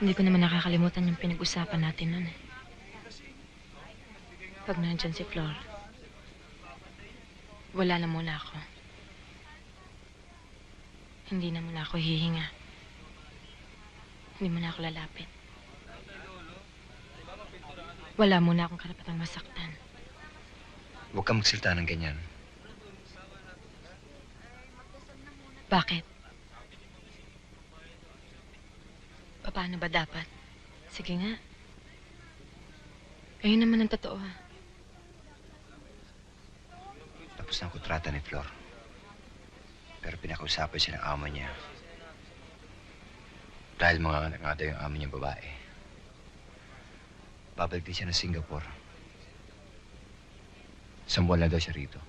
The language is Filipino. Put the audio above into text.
Hindi ko naman nakakalimutan yung pinag-usapan natin noon eh. Pag nandyan si Flor, wala na muna ako. Hindi na muna ako hihinga. Hindi muna ako lalapit. Wala muna akong karapatang masaktan. Huwag kang magsalita ng ganyan. Bakit? Paano ba dapat? Sige nga. Ayun naman ang totoo ha. Tapos na ang kontrata ni Flor. Pero pinakausapan siya ng amo niya. Dahil mga anak nga daw yung amo niyang babae. Babalik din siya ng Singapore. 1 buwan lang daw siya rito.